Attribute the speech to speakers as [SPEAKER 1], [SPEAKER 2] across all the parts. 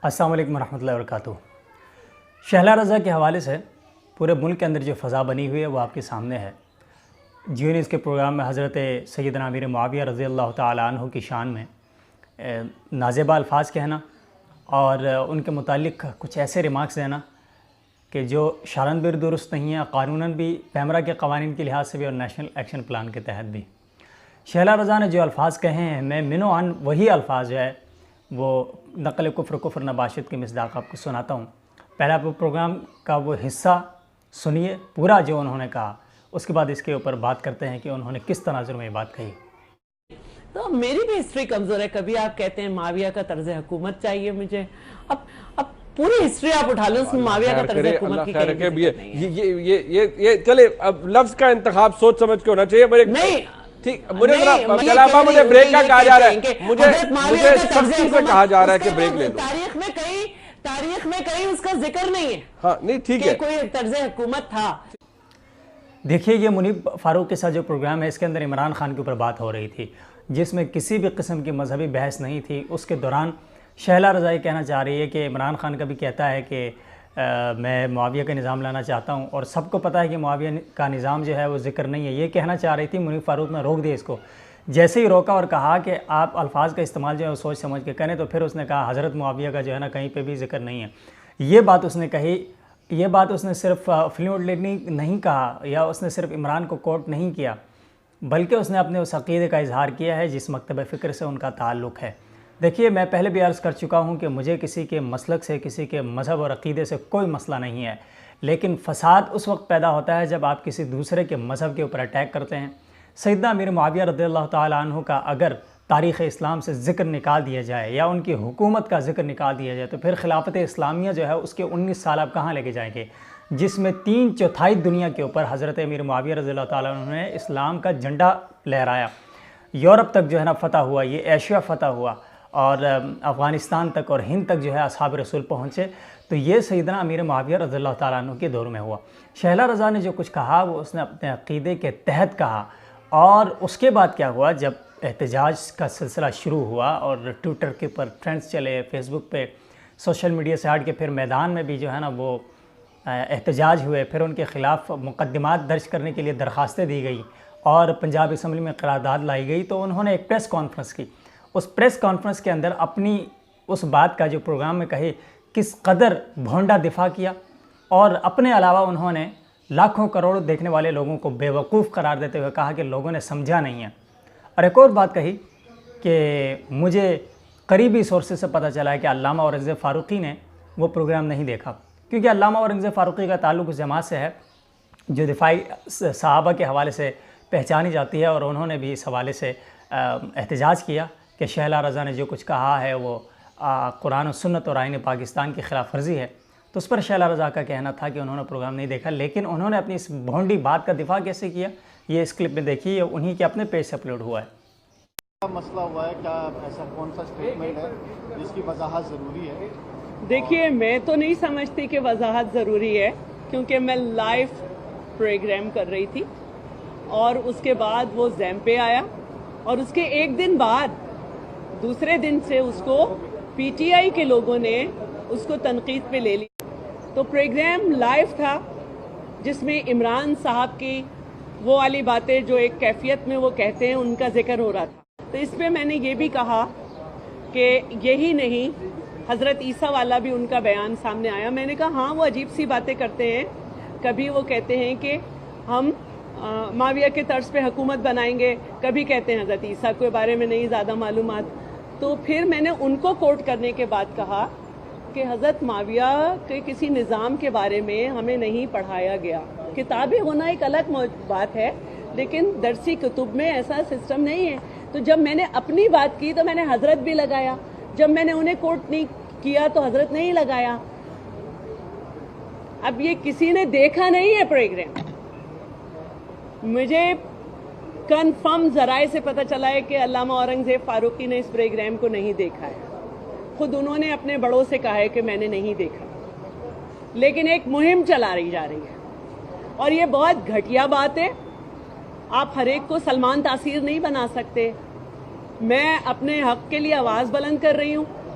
[SPEAKER 1] السلام علیکم ورحمۃ اللہ وبرکاتہ۔ شہلا رضا کے حوالے سے پورے ملک کے اندر جو فضا بنی ہوئی ہے وہ آپ کے سامنے ہے۔ جیو نیوز کے پروگرام میں حضرت سیدنا امیر معاویہ رضی اللہ تعالیٰ عنہ کی شان میں نازیبہ الفاظ کہنا اور ان کے متعلق کچھ ایسے ریمارکس دینا کہ جو شرعاً بھی درست نہیں ہیں، قانوناً بھی، پیمرا کے قوانین کے لحاظ سے بھی اور نیشنل ایکشن پلان کے تحت بھی۔ شہلا رضا نے جو الفاظ کہے ہیں، میں منو عن وہی الفاظ جو ہے وہ نقل کفر نباشت کی مصداق آپ کو سناتا ہوں۔ پہلا پروگرام کا وہ حصہ سنیے پورا جو انہوں نے کہا، اس کے بعد اس کے اوپر بات کرتے ہیں کہ انہوں نے کس تناظر میں یہ بات کہی۔
[SPEAKER 2] تو میری بھی ہسٹری کمزور ہے، کبھی آپ کہتے ہیں معاویہ کا طرز حکومت چاہیے مجھے، اب پوری ہسٹری آپ اٹھا لیں، اس میں معاویہ کا طرز حکومت کی
[SPEAKER 3] یہ چلے اب لفظ کا انتخاب سوچ سمجھ کے ہونا چاہیے۔
[SPEAKER 2] نہیں
[SPEAKER 3] مجھے مجھے بریک کا کہا جا رہا ہے، مجھے سختی سے کہا جا رہا ہے کہ بریک لے دو۔
[SPEAKER 2] تاریخ میں کہیں اس کا ذکر نہیں ہے،
[SPEAKER 3] ہاں نہیں ٹھیک ہے،
[SPEAKER 2] کوئی طرز حکومت تھا۔
[SPEAKER 1] دیکھیے یہ منیب فاروق کے ساتھ جو پروگرام ہے، اس کے اندر عمران خان کے اوپر بات ہو رہی تھی جس میں کسی بھی قسم کی مذہبی بحث نہیں تھی۔ اس کے دوران شہلا رضا یہ کہنا چاہ رہی ہے کہ عمران خان کبھی کہتا ہے کہ میں معاویہ کا نظام لانا چاہتا ہوں، اور سب کو پتہ ہے کہ معاویہ کا نظام جو ہے وہ ذکر نہیں ہے، یہ کہنا چاہ رہی تھی۔ منیب فاروق نے روک دیا اس کو، جیسے ہی روکا اور کہا کہ آپ الفاظ کا استعمال جو ہے وہ سوچ سمجھ کے کریں، تو پھر اس نے کہا حضرت معاویہ کا جو ہے نا کہیں پہ بھی ذکر نہیں ہے۔ یہ بات اس نے کہی، یہ بات اس نے صرف فلوئنٹلی نہیں کہا یا اس نے صرف عمران کو کوٹ نہیں کیا، بلکہ اس نے اپنے اس عقیدے کا اظہار کیا ہے جس مکتب فکر سے ان کا تعلق ہے۔ دیکھیے میں پہلے بھی عرض کر چکا ہوں کہ مجھے کسی کے مسلک سے، کسی کے مذہب اور عقیدے سے کوئی مسئلہ نہیں ہے، لیکن فساد اس وقت پیدا ہوتا ہے جب آپ کسی دوسرے کے مذہب کے اوپر اٹیک کرتے ہیں۔ سیدنا امیر معاویہ رضی اللہ تعالیٰ عنہ کا اگر تاریخ اسلام سے ذکر نکال دیا جائے یا ان کی حکومت کا ذکر نکال دیا جائے تو پھر خلافت اسلامیہ جو ہے اس کے 19 سال آپ کہاں لے کے جائیں گے، جس میں 3/4 دنیا کے اوپر حضرت امیر معاویہ رضی اللہ تعالیٰ عنہ نے اسلام کا جھنڈا لہرایا۔ یورپ تک جو ہے نا فتح ہوا، یہ ایشیا فتح ہوا، اور افغانستان تک اور ہند تک جو ہے اصحاب رسول پہنچے، تو یہ سیدنا امیر معاویہ رضی اللہ تعالیٰ عنہ کے دور میں ہوا۔ شہلا رضا نے جو کچھ کہا وہ اس نے اپنے عقیدے کے تحت کہا، اور اس کے بعد کیا ہوا، جب احتجاج کا سلسلہ شروع ہوا اور ٹویٹر کے اوپر ٹرینڈز چلے، فیس بک پہ، سوشل میڈیا سے ہٹ کے پھر میدان میں بھی جو ہے نا وہ احتجاج ہوئے، پھر ان کے خلاف مقدمات درج کرنے کے لیے درخواستیں دی گئی اور پنجاب اسمبلی میں قرارداد لائی گئی، تو انہوں نے ایک پریس کانفرنس کی۔ اس پریس کانفرنس کے اندر اپنی اس بات کا جو پروگرام میں کہی کس قدر بھونڈا دفاع کیا، اور اپنے علاوہ انہوں نے لاکھوں کروڑوں دیکھنے والے لوگوں کو بیوقوف قرار دیتے ہوئے کہا کہ لوگوں نے سمجھا نہیں ہے۔ اور ایک اور بات کہی کہ مجھے قریبی سورسز سے پتہ چلا ہے کہ علامہ اورنگزیب فاروقی نے وہ پروگرام نہیں دیکھا، کیونکہ علامہ اورنگزیب فاروقی کا تعلق اس جماعت سے ہے جو دفاعی صحابہ کے حوالے سے پہچانی جاتی ہے، اور انہوں نے بھی اس حوالے سے احتجاج کیا کہ شہلا رضا نے جو کچھ کہا ہے وہ قرآن و سنت اور آئین پاکستان کی خلاف ورزی ہے۔ تو اس پر شہلا رضا کا کہنا تھا کہ انہوں نے پروگرام نہیں دیکھا، لیکن انہوں نے اپنی اس بھونڈی بات کا دفاع کیسے کیا، یہ اس کلپ میں دیکھیے، انہی کے اپنے پیج سے اپلوڈ ہوا ہے۔
[SPEAKER 4] کیا مسئلہ ہوا ہے، کیا ایسا کون سا اسٹیٹمنٹ ہے جس کی وضاحت ضروری ہے؟
[SPEAKER 2] دیکھیے میں تو نہیں سمجھتی کہ وضاحت ضروری ہے، کیونکہ میں لائیو پروگرام کر رہی تھی اور اس کے بعد وہ زیم پہ آیا، اور اس کے ایک دن بعد دوسرے دن سے اس کو پی ٹی آئی کے لوگوں نے اس کو تنقید پہ لے لی۔ تو پروگرام لائیو تھا جس میں عمران صاحب کی وہ والی باتیں جو ایک کیفیت میں وہ کہتے ہیں ان کا ذکر ہو رہا تھا۔ تو اس پہ میں نے یہ بھی کہا کہ یہی نہیں، حضرت عیسیٰ والا بھی ان کا بیان سامنے آیا۔ میں نے کہا ہاں وہ عجیب سی باتیں کرتے ہیں، کبھی وہ کہتے ہیں کہ ہم معاویہ کے طرز پہ حکومت بنائیں گے، کبھی کہتے ہیں حضرت عیسیٰ کے بارے میں نہیں زیادہ معلومات۔ تو پھر میں نے ان کو کوٹ کرنے کے بعد کہا کہ حضرت معاویہ کے کسی نظام کے بارے میں ہمیں نہیں پڑھایا گیا، کتابیں ہونا ایک الگ بات ہے لیکن درسی کتب میں ایسا سسٹم نہیں ہے۔ تو جب میں نے اپنی بات کی تو میں نے حضرت بھی لگایا، جب میں نے انہیں کوٹ نہیں کیا تو حضرت نہیں لگایا۔ اب یہ کسی نے دیکھا نہیں ہے پروگرام، مجھے کنفرم ذرائع سے پتہ چلا ہے کہ علامہ اورنگزیب فاروقی نے اس پروگرام کو نہیں دیکھا ہے، خود انہوں نے اپنے بڑوں سے کہا ہے کہ میں نے نہیں دیکھا، لیکن ایک مہم چلا رہی جا رہی ہے، اور یہ بہت گھٹیا بات ہے۔ آپ ہر ایک کو سلمان تاثیر نہیں بنا سکتے۔ میں اپنے حق کے لیے آواز بلند کر رہی ہوں،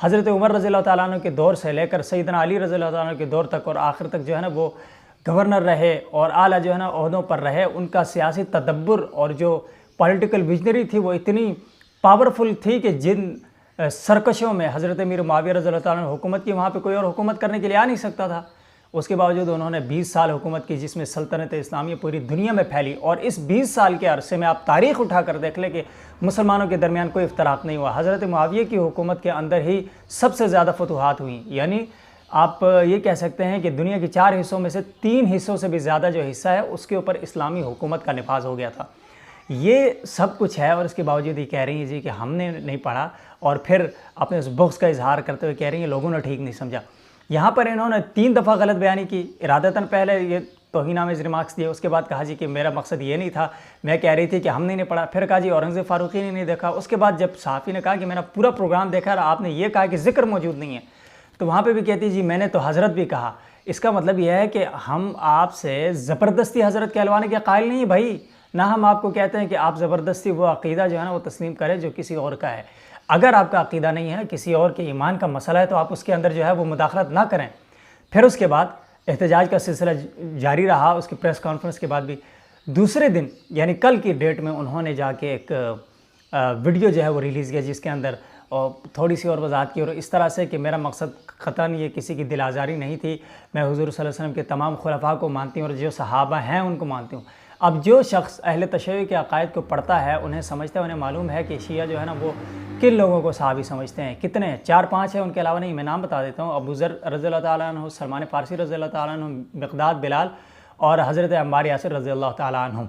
[SPEAKER 1] حضرت عمر رضی اللہ تعالیٰ عنہ کے دور سے لے کر سیدنا علی رضی اللہ تعالیٰ عنہ کے دور تک اور آخر تک جو ہے نا وہ گورنر رہے اور اعلیٰ جو ہے نا عہدوں پر رہے، ان کا سیاسی تدبر اور جو پولیٹیکل ویژنری تھی وہ اتنی پاورفل تھی کہ جن سرکشوں میں حضرت امیر معاویہ رضی اللہ تعالیٰ عنہ حکومت کی، وہاں پہ کوئی اور حکومت کرنے کے لیے آ نہیں سکتا تھا۔ اس کے باوجود انہوں نے 20 سال حکومت کی، جس میں سلطنت اسلامیہ پوری دنیا میں پھیلی، اور اس 20 سال کے عرصے میں آپ تاریخ اٹھا کر دیکھ لیں کہ مسلمانوں کے درمیان کوئی افتراق نہیں ہوا۔ حضرت معاویہ کی حکومت کے اندر ہی سب سے زیادہ فتوحات ہوئیں، یعنی آپ یہ کہہ سکتے ہیں کہ دنیا کے 4 حصوں میں سے 3 حصوں سے بھی زیادہ جو حصہ ہے اس کے اوپر اسلامی حکومت کا نفاذ ہو گیا تھا۔ یہ سب کچھ ہے اور اس کے باوجود یہ کہہ رہی ہیں جی کہ ہم نے نہیں پڑھا، اور پھر اپنے اس بغض کا اظہار کرتے ہوئے کہہ رہی ہیں لوگوں نے ٹھیک نہیں سمجھا۔ یہاں پر انہوں نے 3 دفعہ غلط بیانی کی، ارادتاً پہلے یہ توہین آمیز ریمارکس دیے، اس کے بعد کہا جی کہ میرا مقصد یہ نہیں تھا، میں کہہ رہی تھی کہ ہم نے نہیں پڑھا، پھر کہا جی اورنگزیب فاروقی نے نہیں دیکھا۔ اس کے بعد جب صحافی نے کہا کہ میں نے پورا پروگرام دیکھا اور آپ نے یہ کہا کہ ذکر موجود نہیں ہے، تو وہاں پہ بھی کہتی جی میں نے تو حضرت بھی کہا۔ اس کا مطلب یہ ہے کہ ہم آپ سے زبردستی حضرت کہلوانے کے قائل نہیں ہیں بھائی، نہ ہم آپ کو کہتے ہیں کہ آپ زبردستی وہ عقیدہ جو ہے نا وہ تسلیم کریں جو کسی اور کا ہے۔ اگر آپ کا عقیدہ نہیں ہے، کسی اور کے ایمان کا مسئلہ ہے، تو آپ اس کے اندر جو ہے وہ مداخلت نہ کریں۔ پھر اس کے بعد احتجاج کا سلسلہ جاری رہا، اس کی پریس کانفرنس کے بعد بھی دوسرے دن یعنی کل کی ڈیٹ میں انہوں نے جا کے ایک ویڈیو جو ہے وہ ریلیز کیا، جس کے اندر تھوڑی سی اور وضاحت کی، اور اس طرح سے کہ میرا مقصد قطعاً یہ کسی کی دل آزاری نہیں تھی، میں حضور صلی اللہ علیہ وسلم کے تمام خلفاء کو مانتی ہوں اور جو صحابہ ہیں ان کو مانتی ہوں۔ اب جو شخص اہل تشیع کے عقائد کو پڑھتا ہے انہیں سمجھتا ہے، انہیں معلوم ہے کہ شیعہ جو ہے نا وہ کن لوگوں کو صحابی سمجھتے ہیں، کتنے 4-5 ہیں، ان کے علاوہ نہیں، میں نام بتا دیتا ہوں، ابو ذر رضی اللہ تعالیٰ عنہ، سلمان فارسی رضی اللہ تعالیٰ عنہ، مقداد بلال اور حضرت عمار یاسر رضی اللہ تعالیٰ عنہ۔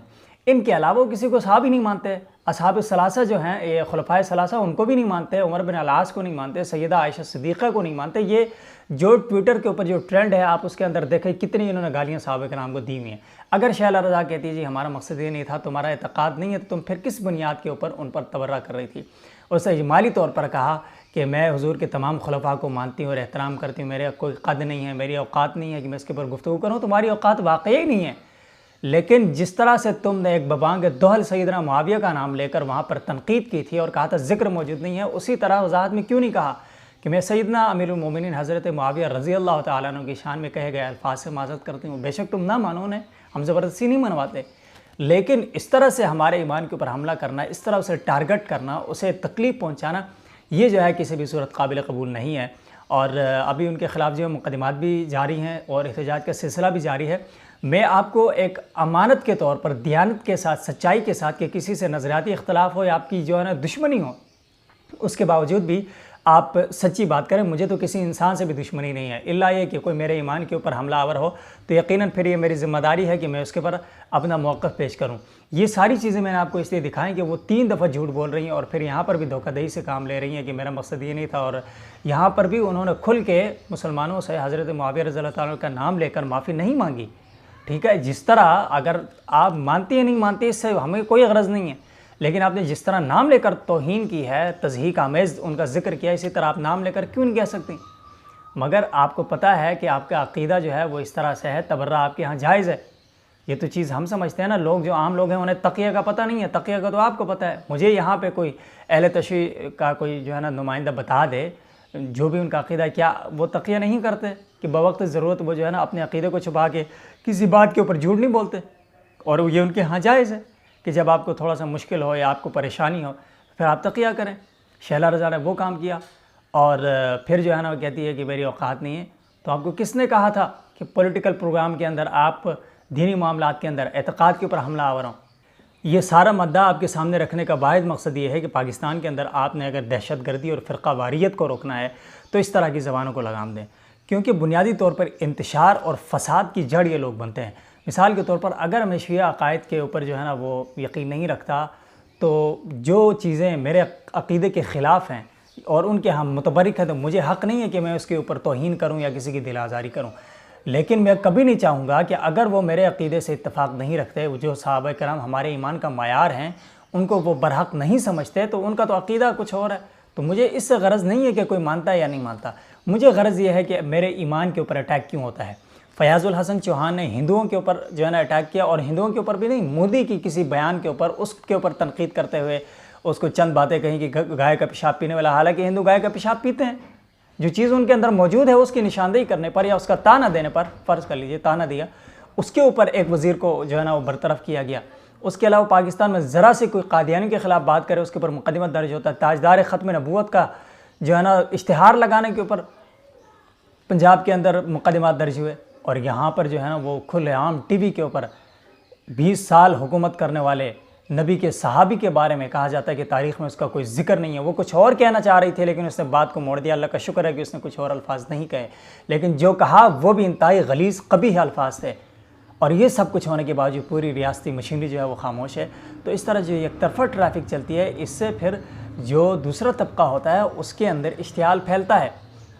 [SPEAKER 1] ان کے علاوہ کسی کو صحابی نہیں مانتے۔ اصحاب الثلاثہ جو ہیں، یہ خلفائے ثلاثہ، ان کو بھی نہیں مانتے، عمر بن العاص کو نہیں مانتے، سیدہ عائشہ صدیقہ کو نہیں مانتے۔ یہ جو ٹویٹر کے اوپر جو ٹرینڈ ہے، آپ اس کے اندر دیکھیں کتنی انہوں نے گالیاں صحابہ کرام کو دی ہوئی ہیں۔ اگر شیلہ رضا کہتی ہے جی ہمارا مقصد یہ نہیں تھا، تمہارا اعتقاد نہیں ہے، تو تم پھر کس بنیاد کے اوپر ان پر تبرہ کر رہی تھی؟ اس نے اجمالی طور پر کہا کہ میں حضور کے تمام خلفاء کو مانتی ہوں اور احترام کرتی ہوں، میرے کوئی قد نہیں ہے، میری اوقات نہیں ہے کہ میں اس کے اوپر گفتگو کروں، تمہاری اوقات واقعی نہیں ہے۔ لیکن جس طرح سے تم نے ایک ببانگ دوحل سیدنا معاویہ کا نام لے کر وہاں پر تنقید کی تھی اور کہا تھا ذکر موجود نہیں ہے، اسی طرح وضاحت میں کیوں نہیں کہا کہ میں سیدنا امیر المومنین حضرت معاویہ رضی اللہ تعالیٰ عنہ کی شان میں کہے گئے الفاظ سے معذرت کرتی ہوں، بے شک تم نہ مانو نے، ہم زبردستی نہیں منواتے، لیکن اس طرح سے ہمارے ایمان کے اوپر حملہ کرنا، اس طرح اسے ٹارگٹ کرنا، اسے تکلیف پہنچانا، یہ جو ہے کسی بھی صورت قابل قبول نہیں ہے۔ اور ابھی ان کے خلاف جو مقدمات بھی جاری ہیں اور احتجاج کا سلسلہ بھی جاری ہے۔ میں آپ کو ایک امانت کے طور پر دیانت کے ساتھ، سچائی کے ساتھ، کہ کسی سے نظریاتی اختلاف ہو یا آپ کی جو ہے نا دشمنی ہو، اس کے باوجود بھی آپ سچی بات کریں۔ مجھے تو کسی انسان سے بھی دشمنی نہیں ہے، الا یہ کہ کوئی میرے ایمان کے اوپر حملہ آور ہو تو یقیناً پھر یہ میری ذمہ داری ہے کہ میں اس کے اوپر اپنا موقف پیش کروں۔ یہ ساری چیزیں میں نے آپ کو اس لیے دکھائیں کہ وہ 3 دفعہ جھوٹ بول رہی ہیں اور پھر یہاں پر بھی دھوکہ دہی سے کام لے رہی ہیں کہ میرا مقصد یہ نہیں تھا، اور یہاں پر بھی انہوں نے کھل کے مسلمانوں سے حضرت معاویہ رضی اللہ تعالیٰ کا نام لے کر معافی نہیں مانگی۔ ٹھیک ہے، جس طرح اگر آپ مانتی ہیں نہیں مانتی اس سے ہمیں کوئی غرض نہیں ہے، لیکن آپ نے جس طرح نام لے کر توہین کی ہے، تضحیک آمیز ان کا ذکر کیا، اسی طرح آپ نام لے کر کیوں نہیں کہہ سکتی؟ مگر آپ کو پتہ ہے کہ آپ کا عقیدہ جو ہے وہ اس طرح سے ہے، تبرہ آپ کے ہاں جائز ہے۔ یہ تو چیز ہم سمجھتے ہیں نا، لوگ جو عام لوگ ہیں انہیں تقیہ کا پتہ نہیں ہے، تقیہ کا تو آپ کو پتہ ہے۔ مجھے یہاں پہ کوئی اہل تشیع کا کوئی جو ہے نا نمائندہ بتا دے جو بھی ان کا عقیدہ، کیا وہ تقیہ نہیں کرتے کہ بوقت ضرورت وہ جو ہے نا اپنے عقیدے کو چھپا کے کسی بات کے اوپر جھوٹ نہیں بولتے؟ اور یہ ان کے ہاں جائز ہے کہ جب آپ کو تھوڑا سا مشکل ہو یا آپ کو پریشانی ہو پھر آپ تقیہ کریں۔ شیلہ رضا نے وہ کام کیا اور پھر جو ہے نا وہ کہتی ہے کہ میری اوقات نہیں ہے۔ تو آپ کو کس نے کہا تھا کہ پولیٹیکل پروگرام کے اندر آپ دینی معاملات کے اندر اعتقاد کے اوپر حملہ آور ہوں؟ یہ سارا مدعا آپ کے سامنے رکھنے کا واحد مقصد یہ ہے کہ پاکستان کے اندر آپ نے اگر دہشت گردی اور فرقہ واریت کو روکنا ہے تو اس طرح کی زبانوں کو لگام دیں، کیونکہ بنیادی طور پر انتشار اور فساد کی جڑ یہ لوگ بنتے ہیں۔ مثال کے طور پر اگر میں شیعہ عقائد کے اوپر جو ہے نا وہ یقین نہیں رکھتا تو جو چیزیں میرے عقیدے کے خلاف ہیں اور ان کے ہم متبرک ہیں تو مجھے حق نہیں ہے کہ میں اس کے اوپر توہین کروں یا کسی کی دل آزاری کروں۔ لیکن میں کبھی نہیں چاہوں گا کہ اگر وہ میرے عقیدے سے اتفاق نہیں رکھتے، وہ جو صحابہ کرام ہمارے ایمان کا معیار ہیں، ان کو وہ برحق نہیں سمجھتے تو ان کا تو عقیدہ کچھ اور ہے۔ تو مجھے اس سے غرض نہیں ہے کہ کوئی مانتا ہے یا نہیں مانتا، مجھے غرض یہ ہے کہ میرے ایمان کے اوپر اٹیک کیوں ہوتا ہے۔ فیاض الحسن چوہان نے ہندوؤں کے اوپر جو ہے نا اٹیک کیا، اور ہندوؤں کے اوپر بھی نہیں، مودی کی کسی بیان کے اوپر اس کے اوپر تنقید کرتے ہوئے اس کو چند باتیں کہیں کہ گائے کا پیشاب پینے والا، حالانکہ ہندو گائے کا پیشاب پیتے ہیں، جو چیز ان کے اندر موجود ہے اس کی نشاندہی کرنے پر یا اس کا تانا دینے پر، فرض کر لیجئے تانا دیا، اس کے اوپر ایک وزیر کو جو ہے نا وہ برطرف کیا گیا۔ اس کے علاوہ پاکستان میں ذرا سے کوئی قادیانی کے خلاف بات کرے اس کے اوپر مقدمہ درج ہوتا ہے۔ تاجدار ختم نبوت کا جو ہے نا اشتہار لگانے کے اوپر پنجاب کے اندر مقدمات درج ہوئے، اور یہاں پر جو ہے نا وہ کھلے عام ٹی وی کے اوپر 20 سال حکومت کرنے والے نبی کے صحابی کے بارے میں کہا جاتا ہے کہ تاریخ میں اس کا کوئی ذکر نہیں ہے۔ وہ کچھ اور کہنا چاہ رہی تھی لیکن اس نے بات کو موڑ دیا۔ اللہ کا شکر ہے کہ اس نے کچھ اور الفاظ نہیں کہے، لیکن جو کہا وہ بھی انتہائی غلیظ قبیح الفاظ تھے، اور یہ سب کچھ ہونے کے باوجود پوری ریاستی مشینری جو ہے وہ خاموش ہے۔ تو اس طرح جو یک طرفہ ٹریفک چلتی ہے، اس سے پھر جو دوسرا طبقہ ہوتا ہے اس کے اندر اشتعال پھیلتا ہے،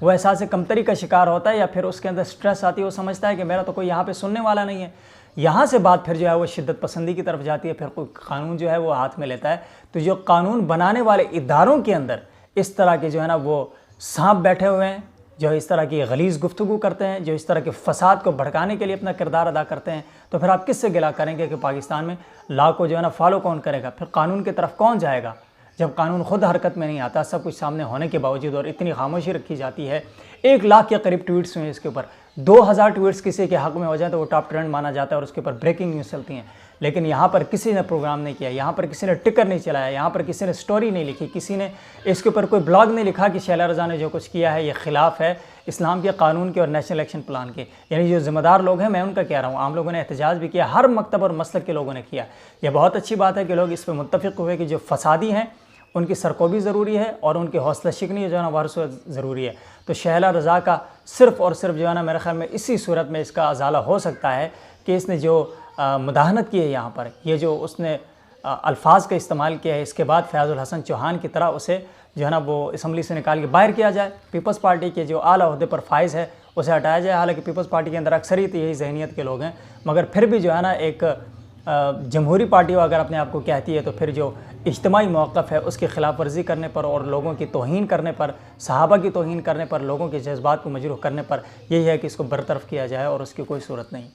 [SPEAKER 1] وہ احساس کمتری کا شکار ہوتا ہے، یا پھر اس کے اندر سٹریس آتی ہے، وہ سمجھتا ہے کہ میرا تو کوئی یہاں پہ سننے والا نہیں ہے۔ یہاں سے بات پھر جو ہے وہ شدت پسندی کی طرف جاتی ہے، پھر کوئی قانون جو ہے وہ ہاتھ میں لیتا ہے۔ تو جو قانون بنانے والے اداروں کے اندر اس طرح کے جو ہے نا وہ سانپ بیٹھے ہوئے ہیں، جو اس طرح کی غلیظ گفتگو کرتے ہیں، جو اس طرح کے فساد کو بھڑکانے کے لیے اپنا کردار ادا کرتے ہیں، تو پھر آپ کس سے گلہ کریں گے کہ پاکستان میں لا کو جو ہے نا فالو کون کرے گا؟ پھر قانون کی طرف کون جائے گا جب قانون خود حرکت میں نہیں آتا؟ سب کچھ سامنے ہونے کے باوجود اور اتنی خاموشی رکھی جاتی ہے۔ 1 لاکھ کے قریب ٹویٹس ہوئے اس کے اوپر، 2000 ٹویٹس کسی کے حق میں ہو جائیں تو وہ ٹاپ ٹرینڈ مانا جاتا ہے اور اس کے اوپر بریکنگ نیوز چلتی ہیں، لیکن یہاں پر کسی نے پروگرام نہیں کیا، یہاں پر کسی نے ٹکر نہیں چلایا، یہاں پر کسی نے سٹوری نہیں لکھی، کسی نے اس کے اوپر کوئی بلاگ نہیں لکھا کہ شیلا رضا نے جو کچھ کیا ہے یہ خلاف ہے اسلام کے قانون کے اور نیشنل الیکشن پلان کے۔ یعنی جو ذمہ دار لوگ ہیں، میں ان کا کہہ رہا ہوں، عام لوگوں نے احتجاج بھی کیا، ہر مکتب اور مسلک کے لوگوں نے کیا۔ یہ بہت اچھی بات ہے کہ لوگ اس پہ متفق ہوئے کہ جو فسادی ہیں ان کی سرکوبی ضروری ہے اور ان کی حوصلہ شکنی جو ہے نا وارث ضروری ہے۔ تو شیلا رضا کا صرف اور صرف جو ہے نا میرے خیال میں اسی صورت میں اس کا ازالہ ہو سکتا ہے کہ اس نے جو مداہنت کی ہے یہاں پر، یہ جو اس نے الفاظ کا استعمال کیا ہے، اس کے بعد فیاض الحسن چوہان کی طرح اسے جو ہے نا وہ اسمبلی سے نکال کے باہر کیا جائے، پیپلز پارٹی کے جو اعلیٰ عہدے پر فائز ہے اسے ہٹایا جائے۔ حالانکہ پیپلز پارٹی کے اندر اکثریت یہی ذہنیت کے لوگ ہیں، مگر پھر بھی جو ہے نا ایک جمہوری پارٹی اگر اپنے آپ کو کہتی ہے تو پھر جو اجتماعی موقف ہے اس کی خلاف ورزی کرنے پر اور لوگوں کی توہین کرنے پر، صحابہ کی توہین کرنے پر، لوگوں کے جذبات کو مجروح کرنے پر یہی ہے کہ اس کو برطرف کیا جائے، اور اس کی کوئی صورت نہیں۔